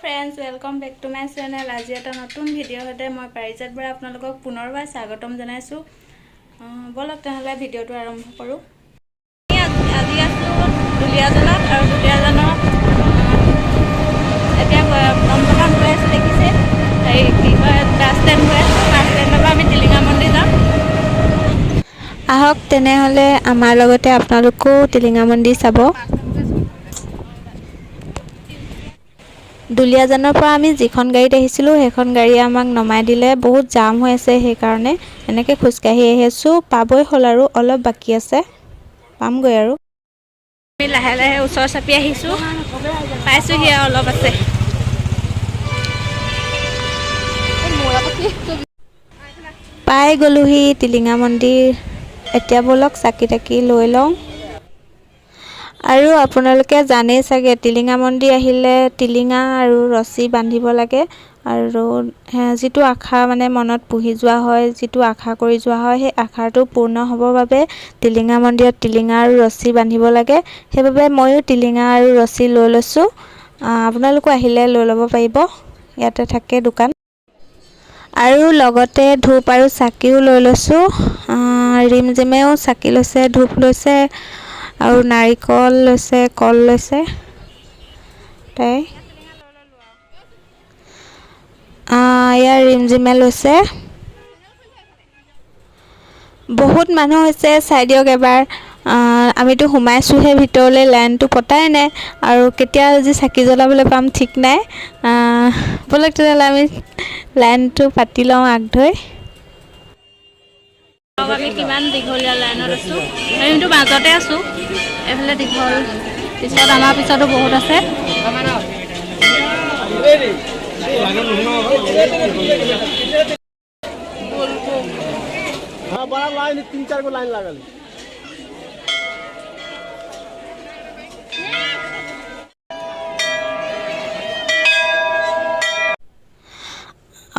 Friends welcome back to my channel. आज এটা নতুন ভিডিঅ' সৈতে মই পাৰিজাত বৰা আপোনালোকক পুনৰবাৰ স্বাগতম জনাইছো। বলক তেহলে ভিডিঅ'টো আৰম্ভ কৰো। আজি আছো দুলিয়াজানত আৰু দুলিয়াজানৰ এতিয়া কমপ্লেন হৈ আছে দেখিছে এই কি কয় বাছ ষ্টেণ্ড হৈ আছে। বাছ ষ্টেণ্ডৰ পৰা আমি টিলিঙা মন্দিৰ যাম। আহক তেনেহলে আমাৰ লগতে আপোনালোকো টিলিঙা মন্দিৰ চাব। দুলিয়াজানৰ পৰা আমি যিখন গাড়ীত আহিছিলোঁ সেইখন গাড়ী আমাক নমাই দিলে। বহুত জাম হৈ আছে, সেইকাৰণে এনেকৈ খোজকাঢ়ি আহি আছোঁ। পাবই হ'ল আৰু অলপ বাকী আছে, পামগৈ আৰু। আমি লাহে লাহে ওচৰ চাপি আহিছোঁ, পাইছোঁহি আৰু অলপ আছে। পাই গ'লোহি টিলিঙা মন্দিৰ। এতিয়া বলক চাকি তাকি লৈ লওঁ। আৰু আপোনালোকে জানেই চাগে টিলিঙা মন্দিৰ আহিলে টিলিঙা আৰু ৰছী বান্ধিব লাগে। আৰু যিটো আশা মানে মনত পুহি যোৱা হয়, যিটো আশা কৰি যোৱা হয়, সেই আশাটো পূৰ্ণ হ'বৰ বাবে টিলিঙা মন্দিৰত টিলিঙা আৰু ৰছী বান্ধিব লাগে। সেইবাবে ময়ো টিলিঙা আৰু ৰছী লৈ লৈছোঁ। আপোনালোকো আহিলে লৈ ল'ব পাৰিব, ইয়াতে থাকে দোকান। আৰু লগতে ধূপ আৰু চাকিও লৈ লৈছোঁ। ৰিমজিমেও চাকি লৈছে, ধূপ লৈছে আৰু নাৰিকল লৈছে, কল লৈছে। তাই ইয়াৰ ৰিমজিমে লৈছে। বহুত মানুহ হৈছে, চাই দিয়ক এবাৰ। আমিতো সোমাইছোঁহে ভিতৰলৈ, লাইনটো পতাই নাই আৰু কেতিয়া আজি চাকি জ্বলাবলৈ পাম ঠিক নাই। বলক তেতিয়াহ'লে আমি লাইনটো পাতি লওঁ আগ ধৰি। আমি কিমান দীঘলীয়া লাইনত আছোঁ, আমিতো মাজতে আছোঁ। এইফালে দীঘল, পিছত আমাৰ পিছতো বহুত আছে। बड़ा लाइन 3-4 को लाइन लागल।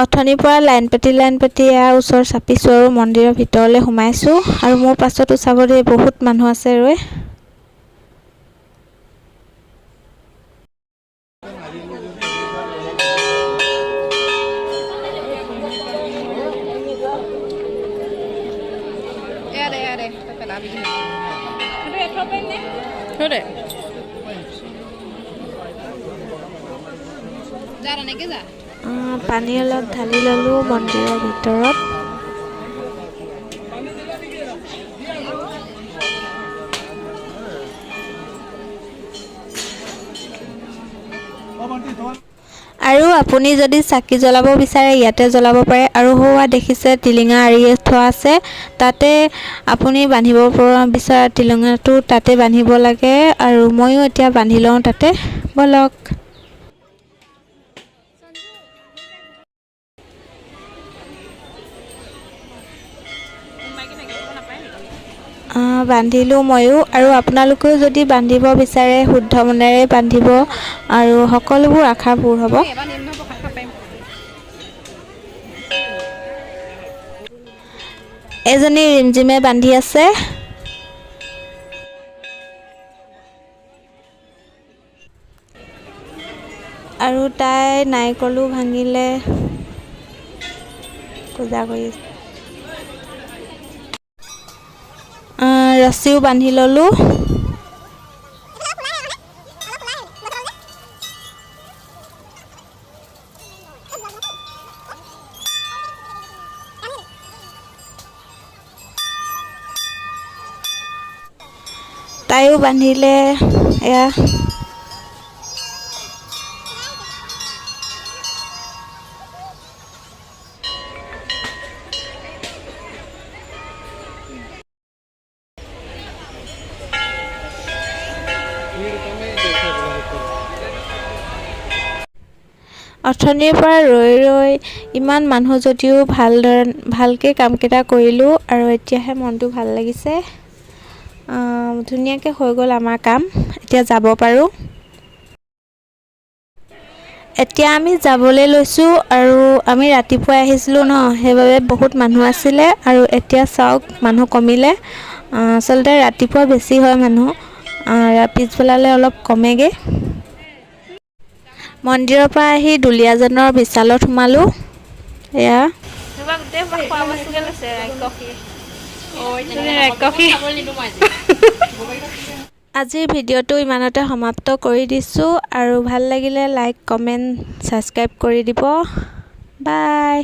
অথনিৰ পৰা লাইন পাতি ওচৰ চাপিছোঁ আৰু মন্দিৰৰ ভিতৰলৈ সোমাইছোঁ। আৰু মোৰ পাছতো চাব দেই, বহুত মানুহ আছে ৰৈ। পানী অলপ ঢালি ল'লোঁ মন্দিৰৰ ভিতৰত। আৰু আপুনি যদি চাকি জ্বলাব বিচাৰে ইয়াতে জ্বলাব পাৰে। আৰু হোৱা দেখিছে টিলিঙা আঁৰি থোৱা আছে, তাতে আপুনি বান্ধিব বিচৰা টিলিঙাটো তাতে বান্ধিব লাগে। আৰু ময়ো এতিয়া বান্ধি লওঁ তাতে, বলক। বান্ধিলোঁ ময়ো। আৰু আপোনালোকেও যদি বান্ধিব বিচাৰে শুদ্ধ মনেৰে বান্ধিব আৰু সকলোবোৰ আশা পূৰ হ'ব। এজনী ৰিমজিমে বান্ধি আছে। আৰু তাই নাৰিকলো ভাঙিলে, পূজা কৰি আছে। ৰছীও বান্ধি ল'লোঁ। তাইও বান্ধিলে, এয়া অথনিৰ পৰা ৰৈ ইমান মানুহ যদিও ভালকৈ কামকেইটা কৰিলোঁ। আৰু এতিয়াহে মনটো ভাল লাগিছে। ধুনীয়াকৈ হৈ গ'ল আমাৰ কাম, এতিয়া যাব পাৰোঁ। এতিয়া আমি যাবলৈ লৈছোঁ আৰু আমি ৰাতিপুৱা আহিছিলোঁ ন সেইবাবে বহুত মানুহ আছিলে আৰু এতিয়া চাওক মানুহ কমিলে আচলতে ৰাতিপুৱা বেছি হয় মানুহ পিছবেলালৈ অলপ কমেগৈ মন্দিৰৰ পৰা আহি দুলীয়াজানৰ বিশালত সোমালোঁ এয়া আজিৰ ভিডিঅ'টো ইমানতে সমাপ্ত কৰি দিছোঁ আৰু ভাল লাগিলে লাইক কমেণ্ট ছাবস্ক্ৰাইব কৰি দিব বাই